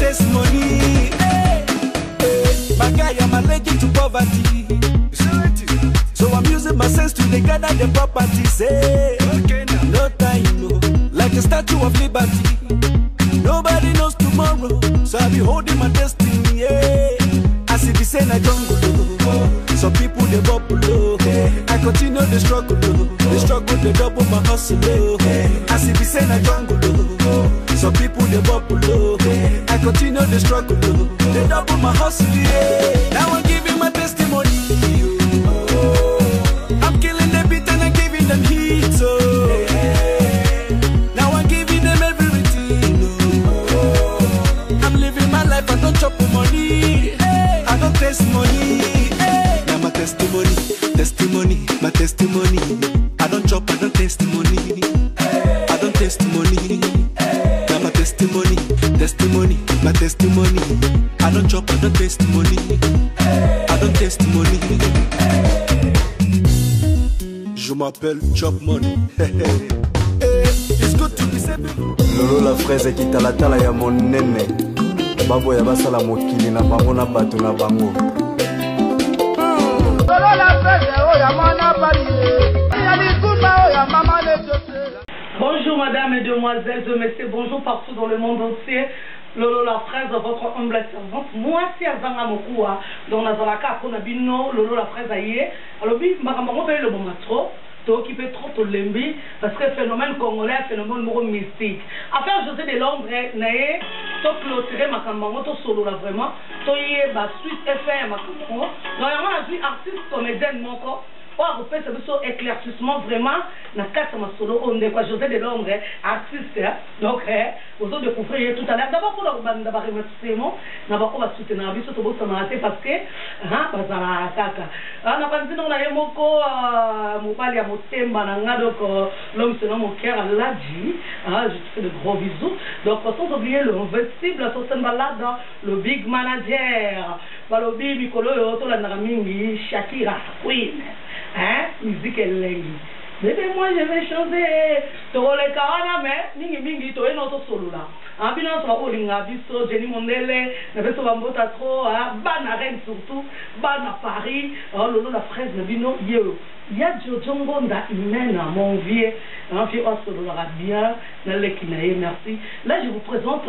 testimony. Hey, hey. My guy, I'm allergic to poverty. So I'm using my sense to gather the properties. Hey, okay, no time, no. Like a statue of liberty. Nobody knows tomorrow, so I'll be holding my destiny. Yeah. As if it's in a jungle, some people they bubble. I continue the struggle, they double my hustle. As if it's in a jungle, some people they bubble. I continue the struggle, they double my hustle. Yeah. Now I'm giving my testimony. I'm killing the beat and I'm giving them heat. So now I'm giving them everything. I'm living my life, I don't chop money. I don't taste money. Now my testimony, testimony, my testimony. I don't chop, I don't taste money. I don't taste money. Now my testimony, testimony, my testimony. I don't chop, I don't taste money. I don't taste money. Je m'appelle Chop Money. It's good to be saving. Lolo la fraise qui tala tala ya monene. Babo ya basala mokili na bango na bato na bango. Lolo la fraise o ya mana bali. Ya ni kumba o ya mama ne jose. Bonjour mesdames et demoiselles et messieurs, bonjour partout dans le monde entier. Lolo la fraise, votre humble servante. Moi, si Azanga Mokua, dans Nazalaka, Konabino, Lolo la fraise aïe. Alors, bi, Makamamo paye le bon matro. Qui peut trop te lembi parce que le phénomène congolais est un phénomène mystique. Affaire José de Londres, naé, to clôturer Makamamo, to solo là vraiment, to yé, ba suite FM Makamamo. Normalement, la vie artiste, comédienne, mon corps. On fait ce éclaircissement vraiment dans 4 solo on est quoi José de Londres artiste donc aux autres découvrir tout à l'heure d'abord pour la bande d'abord remerciement d'abord on va soutenir biso to bossa na parce que bazala kaka na bandi non na yemoko mobali ya motemba na nga donc l'homme selon mon cœur l'a dit je te fais de gros bisous donc sans oublier le invincible la Sosen Balade le big manager balobi mikolo yo to la mingi Shakira Queen. Musique est lingue. Bébé, moi je vais chanter. Tu vois les carana, mais mingi, tu es notre solo là. En bilan, sur Olinga, Bisso, Jenny Mondele, Nebeso Bambota trop, Ban à Rennes surtout, Ban à Paris, Lolo la fraise, le bino, yo. Il y a Djongo Nda Imena, mon vieux, un vieux solo là bien, merci. Là, je vous présente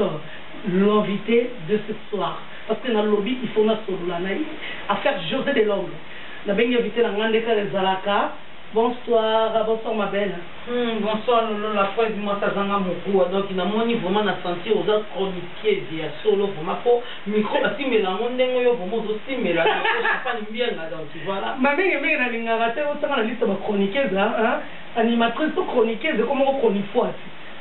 l'invité de ce soir. Parce que dans le lobby, il faut notre solo là, affaire José de Londres. La belle invitée dans Ngandeka les Zalaka. Bonsoir, bonsoir ma belle. Bonsoir Lolo la fois du mois Tazanga Moko. Donc il a moni vraiment na sentir aux autres chroniqueurs via solo vraiment pour micro si mais la monde ngoyo vraiment aussi mais la pas bien là donc voilà. Ma belle na lingara te au la liste de chroniqueuses hein animatrice ou chroniqueuse comment on chronique fois.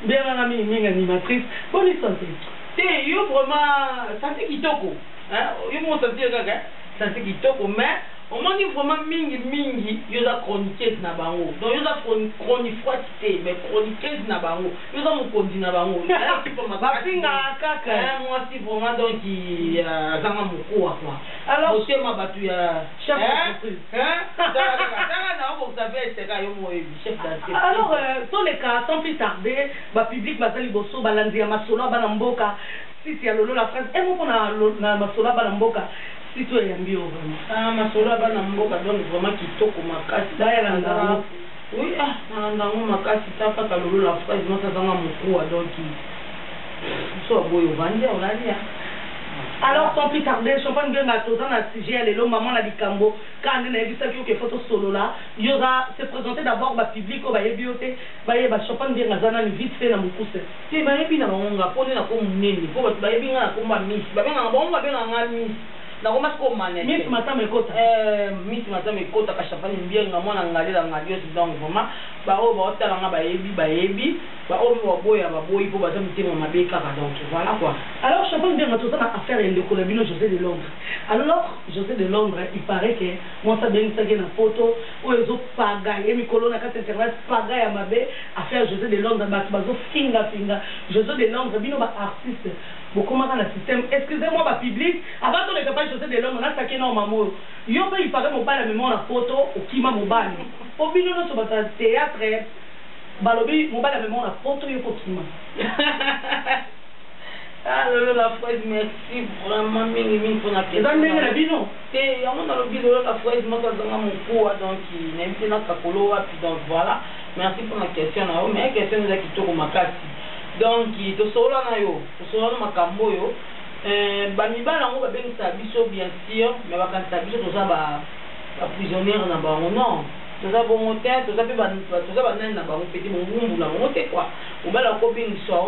Bien la mingi animatrice. Bonne santé. C'est yo vraiment santé kitoko. Hein, yo mo sentir gaga santé kitoko mais on m'a dit vraiment mingi, ils ont chroniqué na bango. Donc ils ont chroniqué mais chroniqué na bango. Ils ont mon condi na bango. Alors tu peux m'abattre kaka. Moi si vraiment donc il zanga moko quoi. Alors c'est ma batu ya chef d'entreprise. Ça vous savez c'est quand yo chef d'entreprise. Alors tous les cas sans plus tarder, ba public bazali bosso balandia masolo banamboka. Si tu as Lolo la phrase et mon na masolo banamboka. Si tu es ambio vraiment. Masolo bana mboka donc vraiment kitoko makasi. D'ailleurs là. Oui nandango makasi tapa ka Lolo la phrase moi ça zanga moko donc so boyo vandi on a dit. Alors sans plus tarder, champagne bien gâteau dans la sujet les maman la dikambo quand on a vu ça que photo solo là, yoga se présenter d'abord ba public au ba yebioté, ba yeba champagne bien gazana ni vite fait na mukuse. Si ba yebi na ngonga pone na ko munene, ko ba yebi na ko ba miss, ba benga bongo ba benga ngami. Na koma ko manene Miss Matame Kota Miss Matame Kota ka champagne bien ngamona ngalila ngadio donc vraiment ba o ba otala nga ba yebi ba o bo boya ba boyi po ba zamtimo mabeka ka donc voilà quoi. Alors champagne bien gâteau ça na affaire de Colabino José de Londres. Alors José de Londres il paraît que moi ça bien ça na photo ou les autres pagaille mikolo na carte internet pagaille à mabe affaire José de Londres bazo finga José de Londres bino ba artiste. Beaucoup dans le système, excusez-moi, ma public, avant de ne pas José de l'homme, on a saqué non, maman. Yo, il paraît mon bail, mais la photo, au qui m'a mon bail. Au bino, sur votre théâtre, balobi, mon bail, mais la photo, yo, pour qui m'a. Ah, Lolo la fraise, merci vraiment, mingi pour la question. Dans le bino. Et on a le Lolo la fraise, moi, ça donne mon coup, donc il n'aime pas notre cacolo, puis donc voilà. Merci pour la question. Mais la question nous a quitté au Makasi. Donc, to sola na yo, to sola na makambo yo. Bamibala ngo ba bengisa biso bien sûr, mais ba kanisa biso to za ba prisonnière na bango non. To za bon hôtel, to za pe ba nani na bango petit mungumbu na moté quoi. Ou ba la ko bengisa.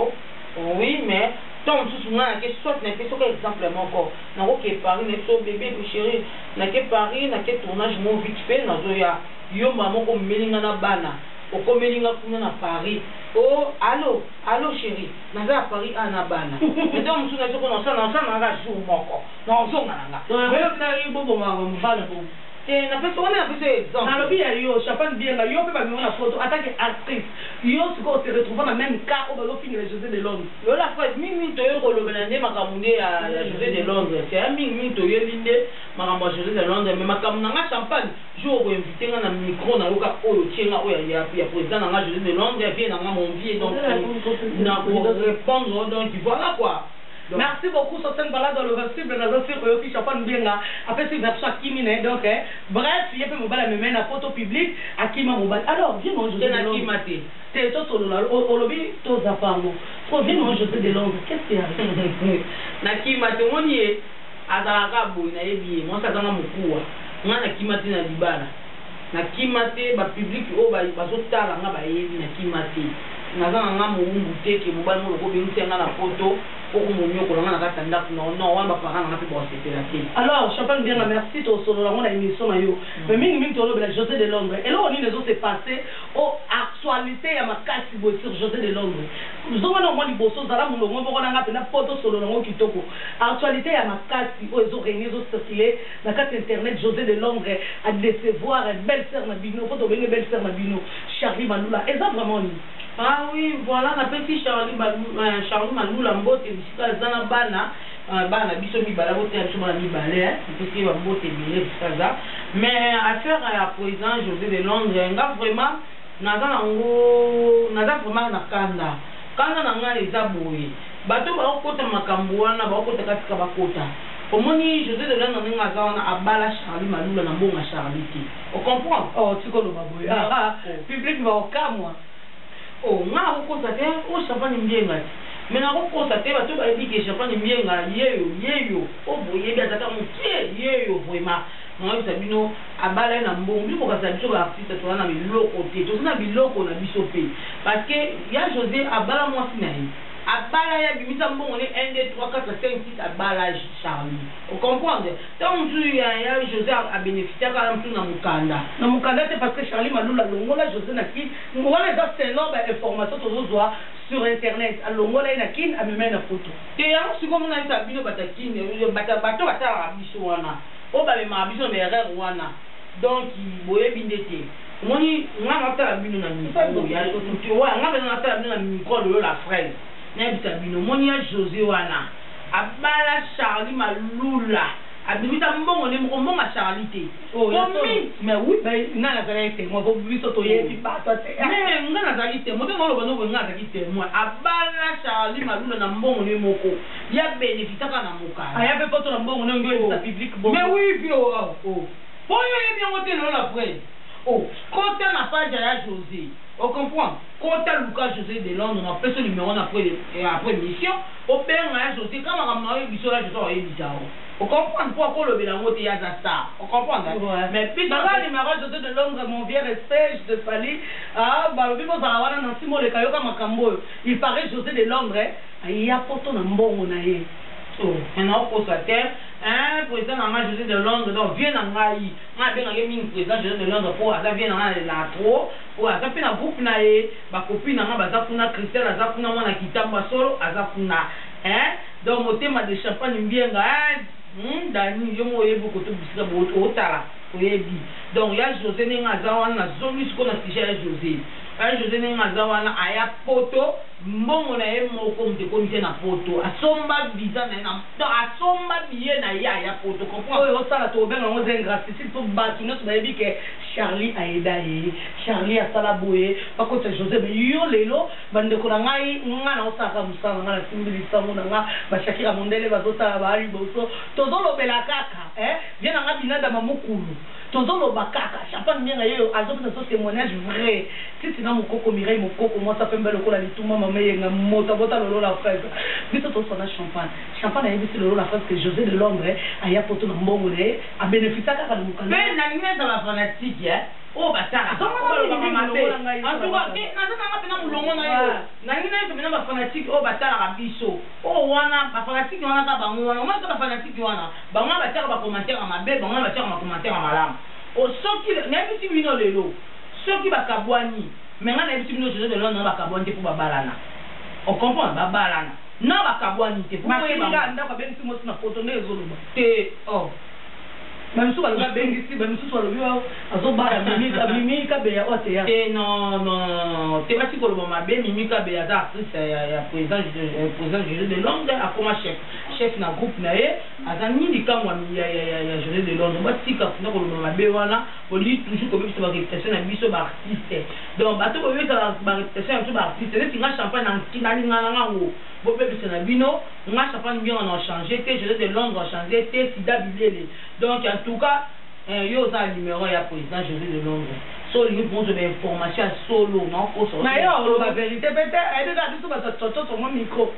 Oui, mais tant que tu as que soit n'est pas exemplement encore. Na ko ke Paris n'est so bébé ko chéri, na ke Paris na ke tournage mo vite fait na zo ya yo maman ko melinga na bana. O ko melinga kuna na Paris. Oh, allô chéri. Na za Paris ana bana. Mais donc tu na so ko na ga jour moko. Na zo nganga. Mais na ribo bo ma mbala bo. Et na peso on a fait exemple. Na lobi ya yo, chapan bien là, yo pe ba mi na photo en tant qu'actrice. Yo se ko se retrouve dans le même cas au balo finir José de Londres. Yo la fois mingi to yo ko lo belande makamunde ya José de Londres. C'est un mingi to yo linde makambo José de Londres mais makamuna nga champagne. Jo ko inviter nga na micro na yoka oyo tienga oyo ya président nga José de Londres vient nga mon vie donc na pour répondre donc voilà quoi. Donc, merci beaucoup sur cette balade dans le versible dans le film qui chapan bien là après cette version Kimine donc bref il y a peu mobile me mène à photo publique à Kima mobile alors viens moi José de Londres c'est toi solo là au lobby tous à femme faut viens moi José de Londres qu'est-ce qui arrive na Kimate moni azalaka boy na yebi moi ça dans mokuwa nga na Kimate na libala na Kimate ba public o ba bazotala nga ba yebi na Kimate naza nga moumbu te ke mobile mo ko bengisa nga na photo. Alors, Champagne bien, merci to solo la émission na yo. Mais mingi to lo bela José de Londres. Et là on est s'est passé au actualité ya makasi bo sur José de Londres. Nous avons no moni bosso zala mu ngo boko na pena photo solo na ngo kitoko. Actualité ya makasi o ezo réunir zo circuler na carte internet José de Londres a décevoir belle sœur na bino photo belle sœur na bino Charlie Maloula. Et ça vraiment ni ah oui, voilà, on appelle Charlie Maloula Mbote, c'est ça, bana biso mi bala bote ya chuma mi balé parce que va bote bien ça mais affaire à président José de Londres nga vraiment naza vraiment na kanda na nga eza boye bato ba okota makambo wana ba okota katika bakota omoni José de Londres nga za wana abala Charlie Maloula na mbonga Charlie ti on comprend oh tu ko lo baboye public va okamwa oh nga okosate o champagne mbienga mais na okosate bato ba dit que champagne mbienga yeyo o boye bien tata mutie yeyo vraiment nga sabino abala na mbongo biko ka sabiso ba artiste to na biloko te to na biloko na biso pe parce que ya José abala moi sinayi abala ya bimisa mbongo ne 1 2 3 4 5 6 abala Charlie on comprend donc tu ya José a bénéficié quand même na mukanda c'est parce que Charlie Maloula longola José na ki ngona za c'est énorme information to zo sur internet longola na kin a même na photo te ya siko mona isa bino batakine bato batala biso wana o ba me ma biso me erreur wana donc boye bindete moni nga ngata bino na micro ya to wa nga bena ngata bino na micro lo la fraise na bitabino moni ya José wana abala Charlie Maloula abimita mbongo ne mbongo Charlie te oh mais oui ben na la vérité moi bo biso to yebi ba to te mais nga na zalite mo te ngolo bano nga zalite moi abala Charlie Maloula na mbongo ne moko ya bénéfice kana mokala aya pe poto na mbongo ne ngo sa public bon mais oui puis oh poyo yebi ngote lo la fraise oh quand na page ya José on comprend quand tu Lucas José de Londres on appelle ce numéro après mission au père na José quand on a eu biso là je dois y bizarre on comprend pourquoi le belango te ya ça on comprend mais puis dans le numéro José de Londres mon vieux respect je te salue ah ba le bibo za wana na simo le kayoka makambo il paraît José de Londres il y a photo na mbongo na ye oh on a au terre un président na José de Londres donc vient na ngai nga benga ye mingi président José de Londres pour aza vient na la trop pour aza pe na groupe na ye ba copine na nga baza kuna Christelle aza kuna mwana kitamba solo aza kuna donc motema de champagne mbienga dani yo mo yebu ko to bisika bo otala oyebi donc ya José ninga aza wana na zoni siko na sujet ya José José Nengaza wana aya poto mbongo na ye moko mte na poto asomba visa na asomba billet na ya poto comprendre oyo sala to benga ngo zengrasi si to batu no to bayebi ke Charlie aida ye Charlie asala boye pakota José mais yo lelo bandeko na ngai ngana osaka musanga ngana simbili sango na nga ba Shakira mondele bazota ba ali boso tozolo bela kaka bien nga binada mamukulu tozolo bakaka champagne nyenga yo azokita so témoignage vrai si tina mukoko Mireille mukoko moi ça fait mbele ko la lituma mama yenga mota bota lolo la fraise biso to sona champagne ayebi si lolo la fraise que José de Londres aya poto na mbongo le a bénéficier kaka de mukanda mais na ngine dans la fanatique oh batara en tout cas na mulongo na yo na ngine pe na ba fanatique oh batara ka biso oh wana ba fanatique wana ka bango wana moi ka fanatique wana bango batara ba commentaire mabe bango batara ma commentaire malamu o soki na bisi bino lelo soki bakabwani mais nga na bisi bino José de Londres bakabwani te pour babalana on comprend babalana na bakabwani te pour ba ndaka bengi si mosi na photo ndezoloba te oh même si on a bengi si même si on le azobara mimika be ya ote ya non te basi ko lo mabe mimika be ya artiste ya président José de Londres a comme chef na groupe na ye azani likamwa ya José de Londres batika kuna ko lo mabe wana oli toujours ko biso ba réputation na biso ba artiste donc bato ko biso ba réputation ba artiste ne tinga champagne na kinali ngana ngo bo pe biso na bino nga champagne bien on a changé te José de Londres a changé te sida bilele donc en tout cas yo ça numéro ya président José de Londres so lui pour des informations solo non ko so mais yo la vérité peut-être elle est là tout ba toto sur mon micro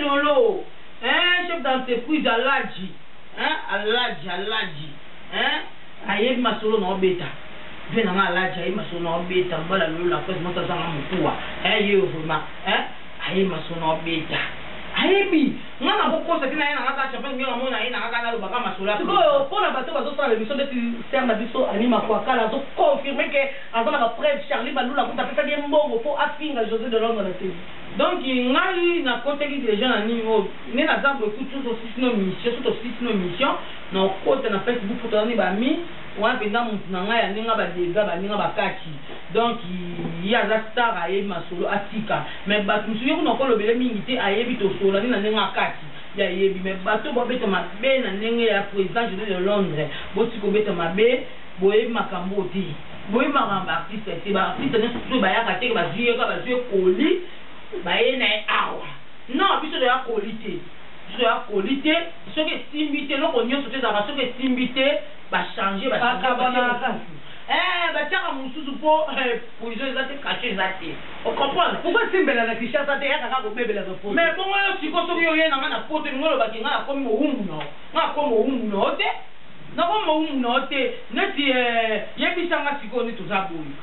lolo chef d'entreprise Aladji ayebi masolo na obeta bien na Aladji ayebi masolo na obeta bala lolo la presse mota zanga mukuwa yo vraiment ayebi masolo na obeta ayebi ngana bokosa kina yana ngaka champagne ngira mona ina ngaka na lobaka masolo siko pona bato bazo sala l'émission de serre na biso anima kwa kala zo confirmer que azana ba preuve Charlie Balula kuta pesa bien mbongo pour afinga José de Londres na TV donc ngai na côté qui les gens na niveau ne na zambo écoute tout aussi nos missions na côté na Facebook pour tani ba mi wana penda mutu na ngai aninga ba dega ba ninga ba kati donc ya za star ayebi masolo atika mais bato musuyo kuna ko lobele mingi te ayebi to solo ni na ninga kati ya yebi mais bato bo beta mabe na ninga ya président de Londres boti ko beta mabe boyebi makambo te boyebi makambo artiste te ba artiste ne so ba ya ka te ba ziye koli baye na awa non biso de ya qualité ce que simité loko nyonso te za ba ce que simité ba changer ba batiaka mosusu po position eza te caché eza te ocomprendre pourquoi simbela na kishasa te yaka kaka kobebela na poto mais bongo yo siko soki oye na nga na poto ningo olobaki nga nakomi mowumbu na o te nakomi mowumbu na o te neti yebisanga sikoyo neti toza boye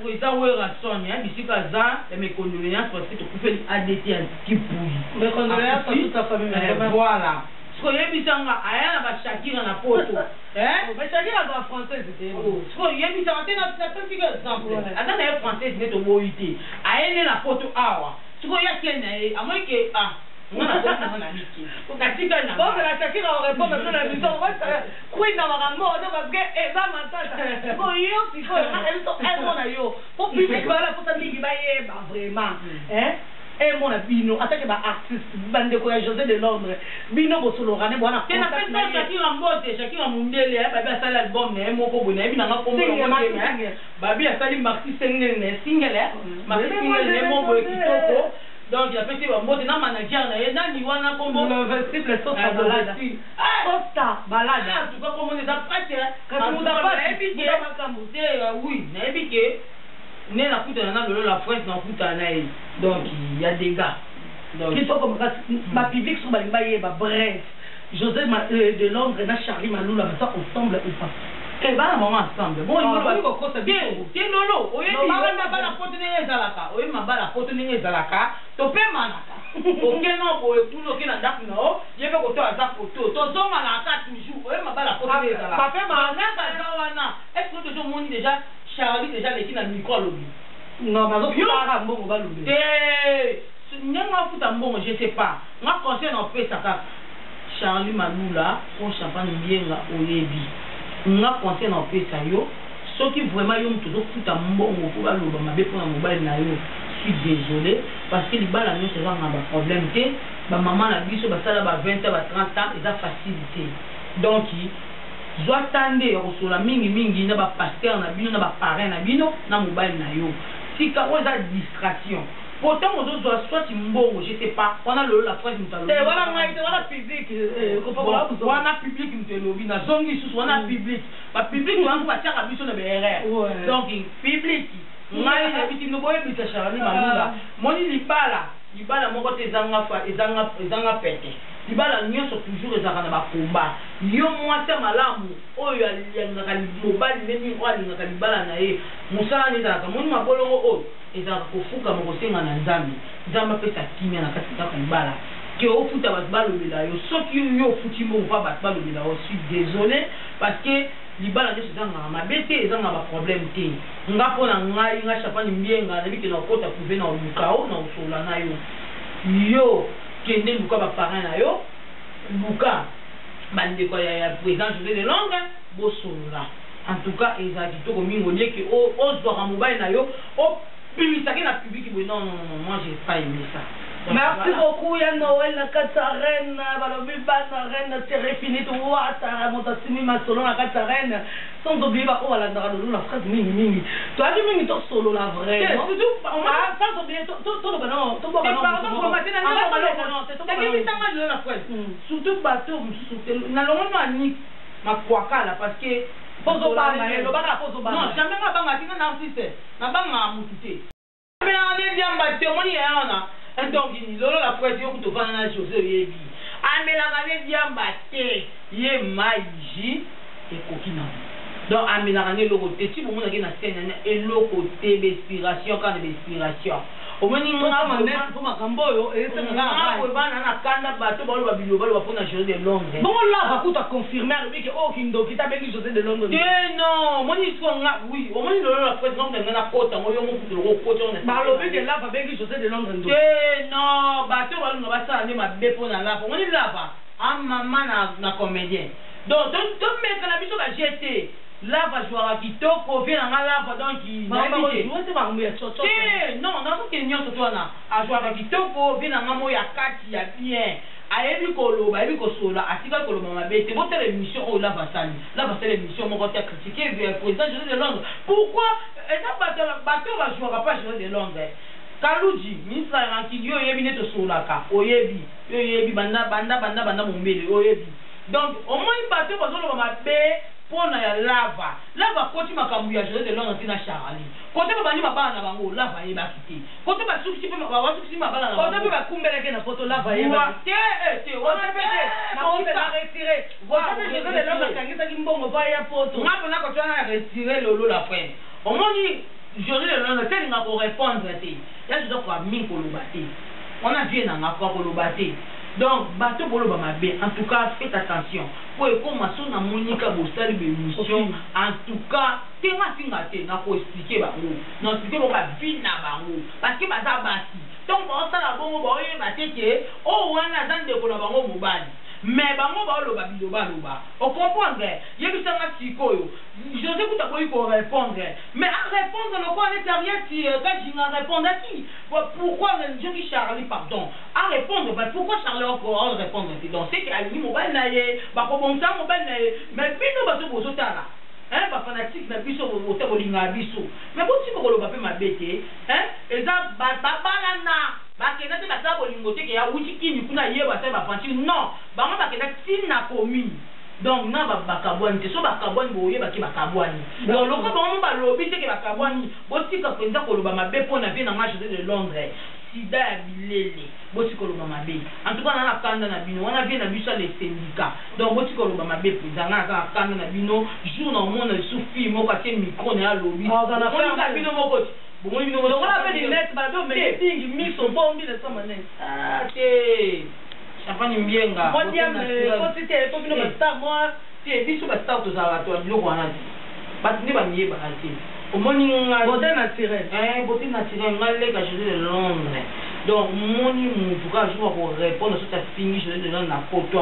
président Werason bisika za mes condoléances parce que tu peux ADT antikipuyi mes condoléances à toute ta famille voilà ce que yebisanga aya na ba Shakira na poto mais Shakira ba française te ce que yebisanga te na petit exemple ata na française ne to boyite aya ne na poto awa ce que yakene amoi ke ngana ko na miki katika na bon la Shakira on répond dans la émission queen na marambo parce que eza matata ko yo siko elle mona yo pour public bala pour ça mingi ba yeba vraiment et mon bino attaque ba artiste bande ko ya José de Londres bino bosolo rane bwana tena pesa Shakira mbote Shakira mundele babi asala album na moko bone bina nga kombo babi asali Maxi single ne moko kitoko donc il a fait un mot de manager na ni wana kombo le vestible Sosta balada Sosta balada en tout cas comment les après quand on a pas évité oui na évité ne la kuta na lolo la France na kuta na donc il y a des gars donc il faut comme ma public sur balimba yeba bref José de Londres na Charlie Malula ça ensemble ou pas et bah maman ensemble bon il va ko kosa bien bien lolo oye no bala bala poto ne ezalaka oye mabala poto ne ezalaka to pe manaka okeno boye tuno kina ndaku no yebe ko to aza poto to zonga na aka toujours oye mabala poto ne ezalaka pa pe manaka zawana est-ce que tu montres déjà Charlie déjà les kina micro lobi non mais donc para mbongo ba lobi nyanga futa mbongo je sais pas nga conseil na pesa ka Charlie Malula pour champagne bienga oyebi nga conseil na pesa yo ce qui vraiment yo toujours tout à mbongo pour ba loba mabe pour na mobile na yo. Je suis désolé parce que les balles nous c'est un problème que ba maman na biso ba sala ba 20 ba 30 ans ils a facilité. Donc zo attendre ko la mingi na ba pasteur na bino na ba parrain na bino na mobile na yo. Si ka oza distraction. Pourtant on doit soit mbongo, je sais pas. On a la phrase m'talo. C'est voilà ngai, voilà public. On a public m'talo, na zongi sous on a public. Ba public on va tirer biso na BRR. Donc public. Ngai na biti no boye bita charani mamula. Moni libala moko te ezanga pete. Libala nyonso toujours ezaka na ba combat. Yo mwata malamu oyo alingaka mobali meni o alingaka libala na ye. Musala ni zaka moni mabolongo oyo ezaka kofuka mokosenga na nzambe. Nzambe pesa kimia na kati ya libala. Que au futa batbalo bila yo soki yo futi mo pa batbalo bila yo. Je suis désolé parce que libala nyo ezanga mabete ezanga ba problème te. Nga pona ngai nga chapani mbienga na biki na kota kuve na lukao na usola na yo. Yo kende luka ba parrain na yo luka bande ko ya président José de Longue bosola en tout cas ezaki to ko mingo lié que o doit mobile na yo o publicité na public non moi j'ai pas aimé ça. Merci beaucoup ya Noël na Katarenne balobi bana reine terre fini to wata motasimi masolo na Katarenne sans oublier ba o la ndara la phrase mingi to a mingi to solo la vraie surtout sans oublier to ba non to ba non pardon pour matin na non c'est qui tanga la phrase surtout bateau na longo na ni makwakala parce que pozo ba le ba pozo ba non jamais nga banga tinga na artiste na banga mutute mais on est bien bateau moni ya ona. Donc, il y a la fois que tu vas dans la chose, il mais la année diambaté, il y a magie et coquina. Donc, mais la année, le côté, si vous avez une scène, et le côté d'inspiration, quand l'inspiration. Au moins, il y a un peu de cambo, et c'est un peu de kanda, bateau, balo, babilo, balo, pour la chose de Londres. Bon, là, va confirmer que, oh, Kindo, qui t'a bien José de Londres. Non, mon histoire, oui, au moins, il y a la fois de la côte, on y a un peu de côté, on est. Bah, le là, va bien José de Londres. Non, bateau, on va ça, on va bépo dans la on est là-bas. Ah, maman, na comédien. Donc, ton mec, la mission va jeter. Là, va jouer à Kitoko, vient dans la lave, donc il va jouer. Non, non, c'est une autre chose. À jouer à Kitoko, vient dans la moya 4, il y a bien. Ayebi kolo, ayebi kosola, atika kolo mama bete. Bon, c'est l'émission où là va salir. Là va c'est l'émission, mon côté critiqué, le président José de Londres. Pourquoi? Et ça, bateau va jouer à pas José de Londres. Kaluji, ministre Rankin, yo yebi neto solaka, oyebi, banda mombele, oyebi. Donc, au moins, il bateau va jouer à bé. Pour la lava côté makambu ya José de Londres tina Charlie côté ba bani mabana na bango lava yeba kiti côté ba suki pe ba suki mabana na côté ba kumbele ke na photo lava yeba te wana pete na on va retirer côté José de Londres kangisa kimbongo ba ya photo ngapo na ko twana retirer lolo la fin au moins José de Londres tel nga ko répondre te ya je dois min ko lobate on a vu na nga ko lobate. Donc, bateau pour le bamabé, en tout cas, faites attention. Pour que commencer à Monica Bossal l'émission, en tout cas, tu vas expliquer bango. Non, expliquer pourquoi vie na bango. Parce que baza basi. Donc, on s'en a bon, on va dire oh, on a dans des bango mobile. Mais bango ba lo babilo ba lo ba. On comprend il y a que ça m'a sikoyo. Je sais que tu as pas eu pour répondre. Mais à répondre le quoi n'est rien si quand je répondre à qui? Pourquoi je dis Charlie pardon. À répondre pourquoi Charlie encore répondre donc c'est qu'à lui mobile na ye, ba ko bon ça mobile na ye. Mais bino ba to bozo tala. Hein ba fanatique na biso au te bolinga biso. Mais bon si ko lo ba pe mabete, hein? Et ça ba balana. Bakena te batla bolingo te ke ya uti kini kuna yeba te ba fanti non bango bakena tina commune donc na ba bakabwani te so bakabwani boye baki bakabwani donc loko bango ba lobi te ke bakabwani botika penza ko loba mabe pona vie na marché de Londres sida ya bilele botika loba mabe en tout cas na kanda na bino wana vie na biso les syndicats donc botika loba mabe prezanga na kanda na bino jour na monde soufi moko te micro na lobi on bino moko bon, il nous a fait des lettres, mais les mix sont pas mis de ça maintenant. Ah, c'est. Champagne bien, gars. Moi, quand c'était pas venu au star, moi, c'est dit sur le star, tout ça, toi, le roi, pas de nier, bah, au moins, il a beauté naturelle. Beauté naturelle, mal les gars, je de Londres. Donc, mon en tout cas, je vais répondre à cette fille, je vais de Londres, la photo.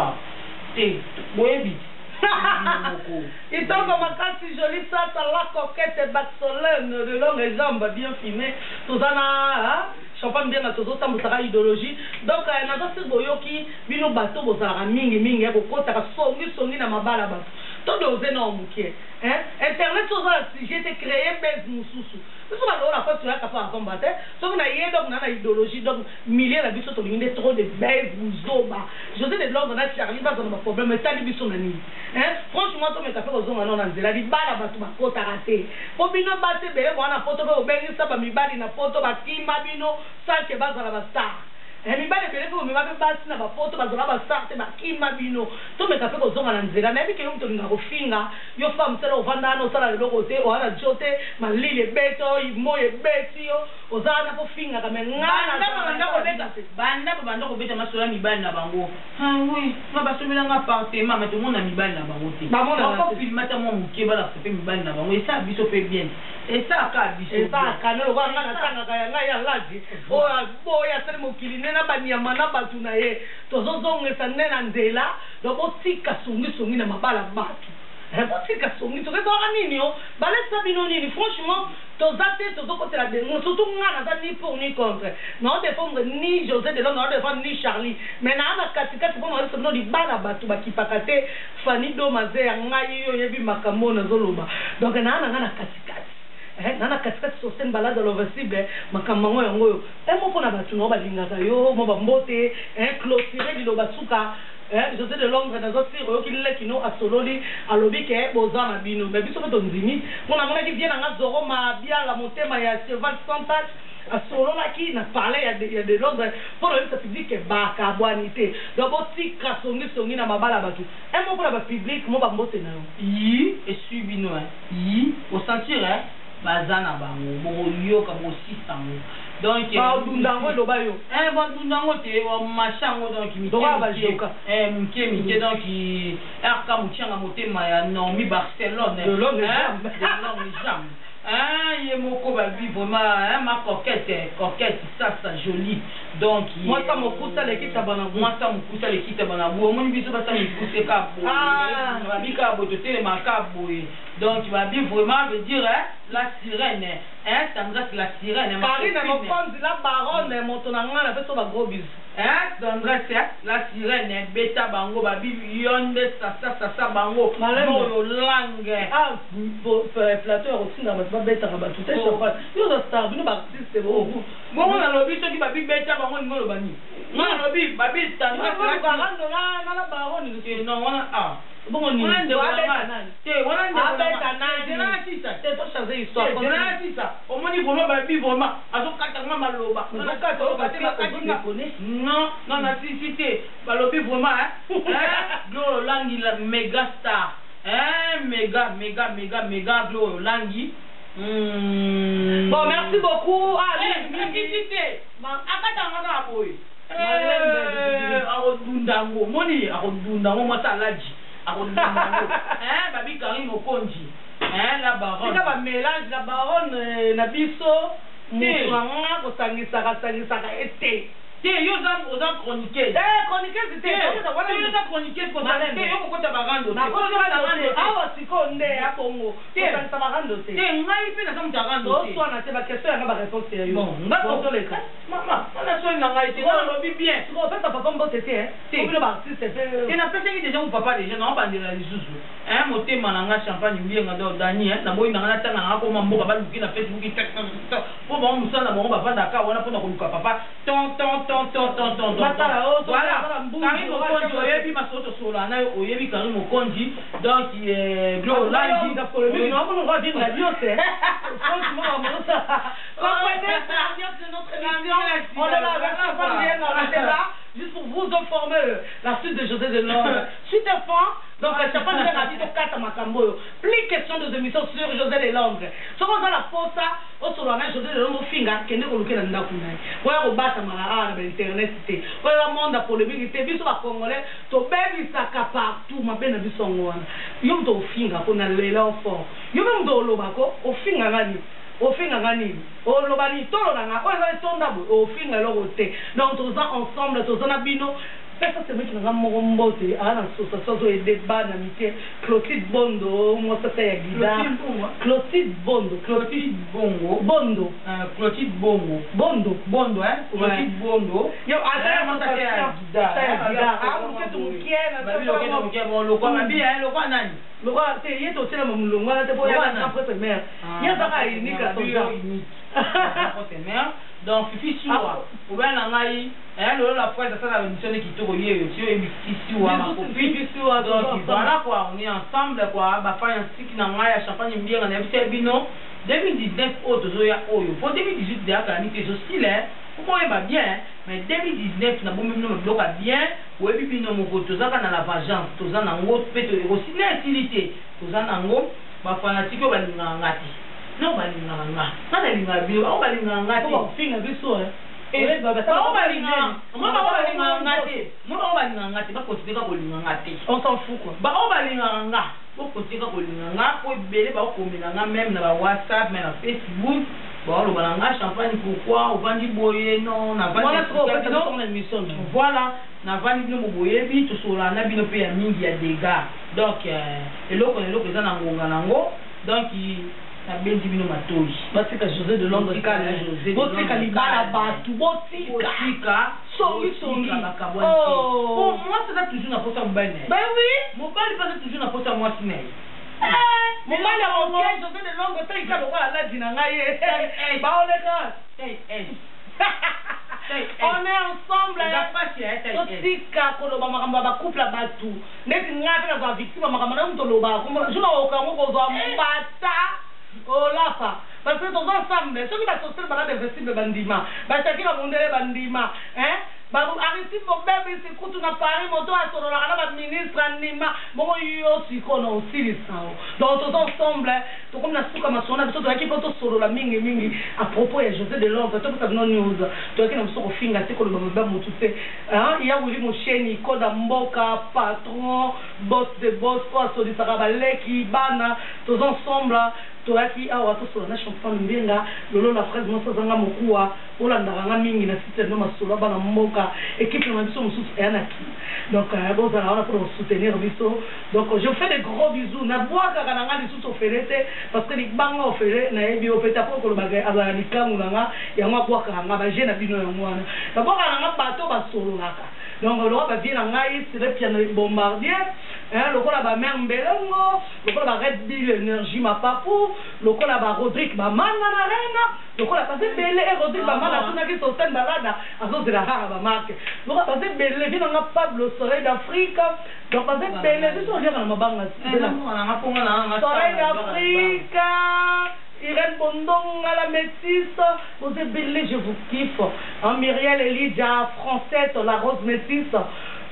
C'est, oui, vite. Il tombe comme si joli ça, la coquette Barcelone de longues jambes bien filmées. Tout ça, champagne bien à tout ça, ça idéologie. Donc, on a aussi boyoki, bino bateau, bozara mingi, kota songi na mabala bateau. Tout dosé non mouké. Internet, tout ça, j'ai été créé, bête moussousou. Nous sommes allés la fois sur la café à combattre. Sauf qu'on a eu donc une idéologie, donc milliers de bisous, il y a trop de bêtes, bouzoba. Je sais de l'ordre, on a Charlie, pas de problème, mais ça, les bisous, on a mis. Franchement, tout mes cafés aux hommes, on a dit, la bala, bah, tout ma côte à rater. Pour bino battre, ben, on a photo, au ben, ça, bah, mi bali, na photo, bah, qui m'a bino, ça, qui va dans la star. Mi bali, ben, pour me battre, bah, na photo, bah, dans la star, c'est bah, qui m'a bino. Tout mes cafés aux hommes, on a dit, la même qui est un peu de finga, yo femme, c'est là, au vandano, ça, là, le côté, au ala jote, ma lille est bête, il mo est bête, yo, aux ala, pour finga, comme un banda kobeta masola mibali na bango. Ah oui, ma basomela nga appartement mais tout le monde a mibali na bango te. Ba mona ko filma ta mo muke bala sepe mibali na bango et ça biso fait bien. Et ça ka biso. Et ça ka no wa nga tanga ka nga ya laji. O boya sele mokili nena banyama na batu na ye. Tozozonga sanena nzela, donc tika sungi na mabala batu. Tika sungi to ka nini yo? Balesa binoni franchement surtout ni pour ni contre. Non défendre ni José de non défendre ni Charlie. Mais na katika pour moi c'est non di bala batu bakipakate Fanny Domaze ngai yo yebi makambo na zoloba. Donc na katika. Nana katika sosten balade l'oversible makambo yango. Mo pona batu no balingaka yo mo bambote clôturer di lobasuka. José de Londres dans un siro qui l'a qui nous a sololi à l'objet qui est beau à bino mais puis sur ton zini mon amour qui vient dans zoro ma bien la montée ma ya cheval sans tâche à solo là qui n'a parlé il y a de Londres pour le public que ba kaboanité donc aussi kasongi na mabala batu un mot pour le public mo ba mbote na yi et suivi no yi au sentir bazana bango bo yo ka bo sisango donc dundango lo bayo dundango te o machango donc mi mi donc arka muchanga motema ya non mi Barcelone de l'homme jam il est moko babi vraiment ma coquette ça jolie donc moi ça me coûte l'équipe tabana moi biso ba ça me coûte ka bo babi ka bo te ma ka bo donc babi vraiment veut dire la sirène Sandra c'est la sirène Paris na mokonzi la baronne montonanga na peso ba gros bis Sandra c'est la sirène beta bango babi yonde ça bango no langue flatteur aussi na ba beta ba tout est chapa yo za star bino ba artiste bo bon na lobi to ki babi beta bango ngolo bani na lobi babi Sandra na la baronne non on bon ni on au moins il faut pas vivre vraiment azokatanga maloba non na cité balobi vraiment Glo Langi la méga star méga Glo Langi bon merci beaucoup cité akatanga boy arodundango moni arodundango motalaji babi Karim Okonji la baronne c'est un mélange la baronne na biso mouranga ko sangisa été yo za chroniquer c'était yo chroniquer ko talent yo ko ta bagando na ko awa siko nde ya Congo ko ta bagando te ngai pe na sa mutagando so na te ba question ya ba réponse yo bon ngako to le ka mama na so na ngai te no lobi bien ko fait ta papa mbote te ko bi ba artiste te na pese ki déjà mon papa déjà na ba ndela lisusu motema na nga champagne mbienga do dani na boyi na nga tanga ngako mamboka ba luki na Facebook po ba musala mo ba vanda ka wana po na ko luka papa ton voilà Karim Okonji oyebi masoto sola na oyebi Karim Okonji donc Glo Langi da polémique non on va dire la diote franchement on ça comprenez de notre émission on est là juste pour vous informer la suite de José de Londres suite à fin donc chaque fois que j'ai dit quatre makambo plus question de émissions sur José de Londres ce qu'on a la force au sur la José de Londres finga kende ko lukela ndaku nayi kwa ko bata mara na internet te kwa la monde polémique te biso ba congolais to bebisaka partout mabena biso ngwana yo mto finga ko na lela fort yo mto lobako ofinga ngani ofinga ngani olobani tolo nga ko za tonda bo ofinga lokote donc tous ensemble tous na bino ça c'est moi qui n'a moko mbote à l'association zo débat na mité Clotilde Bondo moi ça c'est guida Clotilde Bondo Clotilde Bongo Bondo Clotilde Bongo Bondo hein Clotilde Bondo yo attends moi ça c'est guida que tu kiena ça bon le quoi bien hein le quoi nani le quoi c'est y est aussi la mulongo là c'est pour y a après mère y a ça unique à ton genre donc Fifi Siwa oubien nangai hein le la fois ça la émission qui te relié aussi Fifi Siwa ma copine donc voilà quoi on est ensemble quoi ba faire un stick nangai à champagne bien on a fait bino 2019 auto zoya oyo pour 2018 déjà quand il était aussi là comment il va bien mais 2019 na bon même no bloc bien ou bino mon koto zaka na la vengeance toza nango peut aussi l'inutilité toza nango ba fanatique ba ngati non balinganga nana linga bio o balinganga te finga biso eh baba ça o balinganga moi ba balinganga te moi ba balinganga te ba kotika ko linganga te on s'en fout quoi ba o balinganga ko kotika ko linganga ko belé ba ko milanga même na ba WhatsApp mais na Facebook bon le balanga champagne pourquoi on vend du boyer non na vend voilà trop parce que dans l'émission voilà na vend du boyer bi to sola na bino pe ya mingi ya dégâts donc eloko za na ngonga nango donc Benji bino matoi batika José de Londres José botika libala batu botika songi bakabonne pour moi c'est toujours na posa mbane ben oui mon père passe toujours na posa moi sinai mon mali a mon José de Londres te ikalo kwa la dina ngaye ba oleka on est ensemble totika koloba makambo ba couple batu neti ngata na victime makambo na mto loba juna okango kozwa mbata oh là ça parce que tous ensemble ceux qui va sortir balade investir bandima ba chakira mondele bandima hein ba arrêtez mon bébé c'est quand on a parlé moto à solo la ba ministre anima bon yo siko na aussi les sao donc tous ensemble to comme na suka masona biso to ekipo to solo la mingi à propos ya José de Londres to ça no news to ekina biso ko finga te ko le baba mutu te hein il y a wili mo cheni koda mboka patron boss de boss quoi so di sakabaleki bana tous ensemble toaki awa to solo na champagne mbenga lolo la fraise mo sazanga mokuwa olandaka nga mingi na site no masolo bana mboka équipe na biso mususu yanaki donc bon ça on a pour soutenir biso donc je vous fais des gros bisous na boaka kana nga lisusu oferete parce que libanga ofere na ebi opeta pour ko baga azala likamu nga ya ngwa boaka nga ba je na bino ya mwana na boaka nga bato ba solo laka donc le roi vient en aïe c'est le piano bombardier hein le roi ba mère mbelongo le roi ba Red Bull énergie ma papou le roi ba Rodrigue ba mana na reine le roi passé belé et Rodrigue ba mana tuna ki so sen balada azo de la rara ba marque le roi passé belé vient en Pablo Soleil d'Afrique donc passé belé c'est sur rien na mabanga Soleil d'Afrique Irène Bondong à la métisse, vous êtes belle, je vous kiffe. En Myriel Elijah, Française, la rose métisse.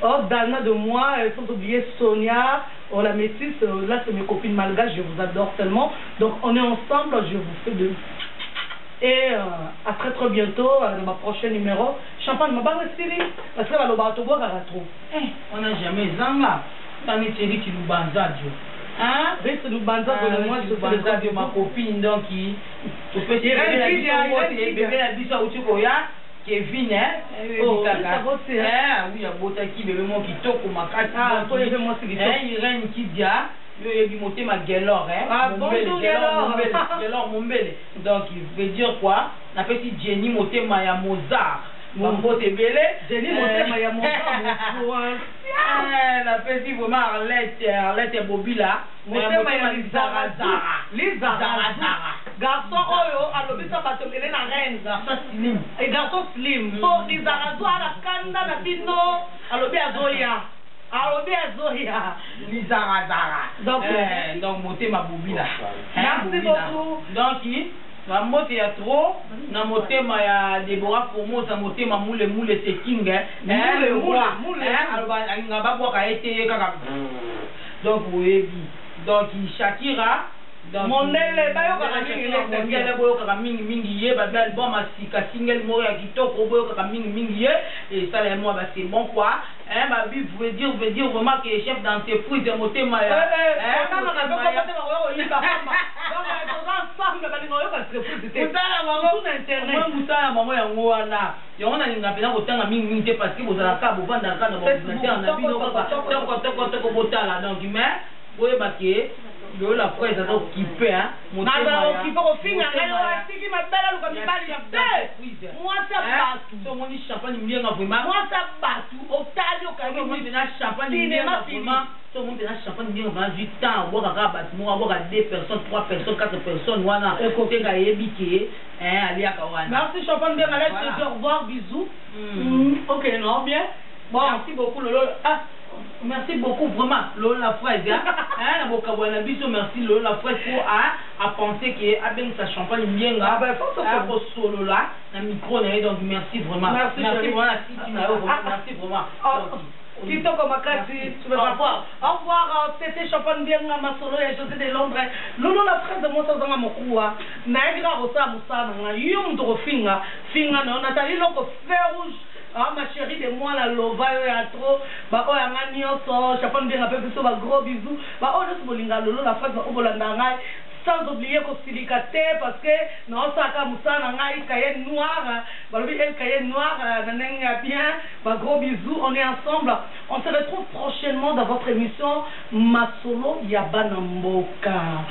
Oh, Dana de moi, sans oublier Sonia, oh, la métisse. Là, c'est mes copines malgaches, je vous adore tellement. Donc, on est ensemble, je vous fais de. Et à très très bientôt, dans ma prochaine numéro. Champagne, ma barre Siri, parce que la lobato boire à la trop. On n'a jamais zanga. Dans les séries qui nous banzadent. Hein? Reste nous banza de moi je banza de ma copine donc qui tu peux dire bébé la biso uti koya Kevin hein oh ça va c'est oui ya bota ki bébé mo ki toko makati ko bébé mo ki toko Irène ki dia yo yebi monter ma gelor hein ah bonjour gelor mombele donc il veut dire quoi na petit Jenny monter ma ya Mozart mon pote belé Jenny monter ma ya Mozart la petite vraiment Arlette Bobila monter ma ya Lizara garçon oyo alobisa bato ele na reine garçon slim et garçon slim so Lizara zo ala kanda na bino alobi azoya donc monter ma Bobila merci beaucoup donc na mote ya trop na motema ya Deborah Fomo sa motema mule c'est king mule alba nga babwaka ete kaka donc oui donc Shakira mondele bayoka mingi ye ba album asika single mo ya kitoko boyoka mingi ye et ça les moi bah c'est bon quoi hein bah bi veut dire vraiment que chef d'entreprise de motema ya mutala mama yango wana yango nalinga mpena kotanga mingi te parce que bozalaka bovandaka na baordinateur na bino toko botala donc mais boyeba ke yo la fois eza occupé hein motema occupé ko finga ngayo atiki mabela luka mibali ya te mwasa batu to moni champagne mlienga vraiment mwasa batu otali okayo moni na champagne mlienga vraiment to moni na champagne mlienga vraiment 8 ans boka ka batu mo boka 2 personnes 3 personnes 4 personnes wana côté ga yebiki ali akawana merci champagne bien allez au revoir bisous OK non bien bon merci beaucoup Lolo merci beaucoup vraiment Lolo la fraise hein na bokabwana biso merci Lolo la fraise pour à penser que a bien sa champagne bien là pour solo là na micro na donc merci vraiment merci vraiment merci vraiment Kitoko Makasi, tu veux pas voir. Au revoir, c'était Champagne bien à ma solo et José de Londres. Lolo la fraise de Moussa Zanga Mokoua. Naïgra Rosa Moussa, Yum Drofinga, Finga, Nathalie Loco, Fer Rouge. Ah ma chérie de moi la lova ya trop ba o ya ngani oso Champagne bien un peu plus ba gros bisous ba o le bolinga Lolo la fraise o bolanda ngai sans oublier qu'au silicaté parce que non ça comme ça na ngai cahier noir ba le cahier noir nanenga bien ba gros bisous on est ensemble on se retrouve prochainement dans votre émission Masolo ya Banamboka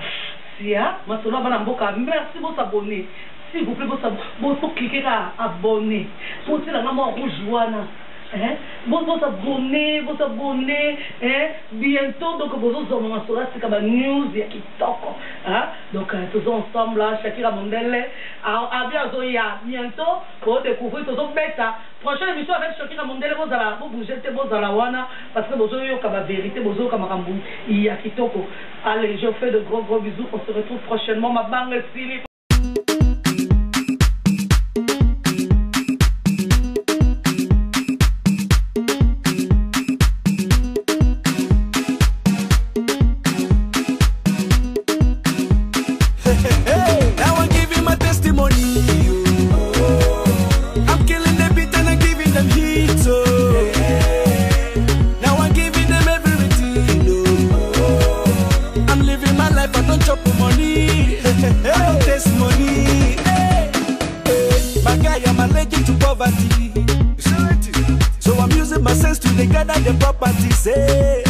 sia Masolo Banamboka merci de vous abonner. S'il vous plaît, vous cliquez à abonner. Vous êtes là, maman rouge. Vous abonnez, bientôt, donc vous allez sur la news, qui donc tous ensemble, là, Shakira Mondele, à bientôt, pour découvrir tous les bêta. Prochaine émission avec Shakira Mondele, vous allez vous bouger, vous allez wana, parce que vous avez la vérité, vous avez Kamarambou, il y a Kitoko. Allez, je fais de gros bisous, on se retrouve prochainement, ma banque Philippe. So I'm using my sense to gather the property. Say,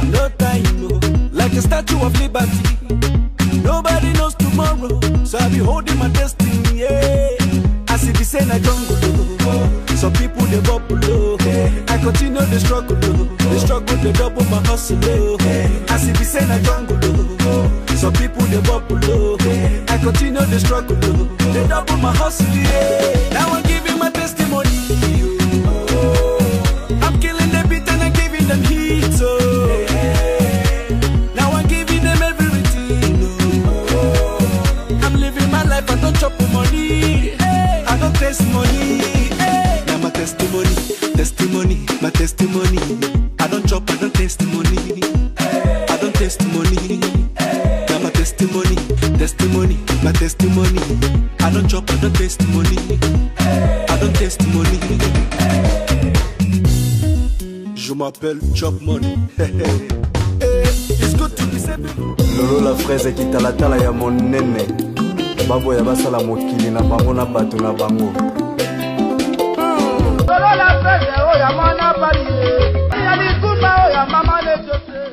no time, no. Like a statue of liberty. Nobody knows tomorrow, so I'll be holding my destiny. Yeah. As if it's in a jungle, some people they bubble. I continue the struggle, they double my hustle. As if it's in a jungle, some people they bubble. I continue the struggle, they double my hustle. Yeah. Now I'm giving my testimony. I'm killing the beat and I'm giving them heat. So now I'm giving them everything. I'm living my life, I don't chop money. I don't taste money. Now my testimony, my testimony. I don't chop, I don't taste money. I don't taste money. Now my testimony, my testimony. I don't chop, I don't taste money. I don't taste money. Je m'appelle Chop Money. It's good to be simple. Lolo la fraise qui talatala ya monene. Babo ya basala mokili na bango na bato na bango. Lolo la fraise, oh ya mana pali. Ya ni kumba, oh ya mama ne jose.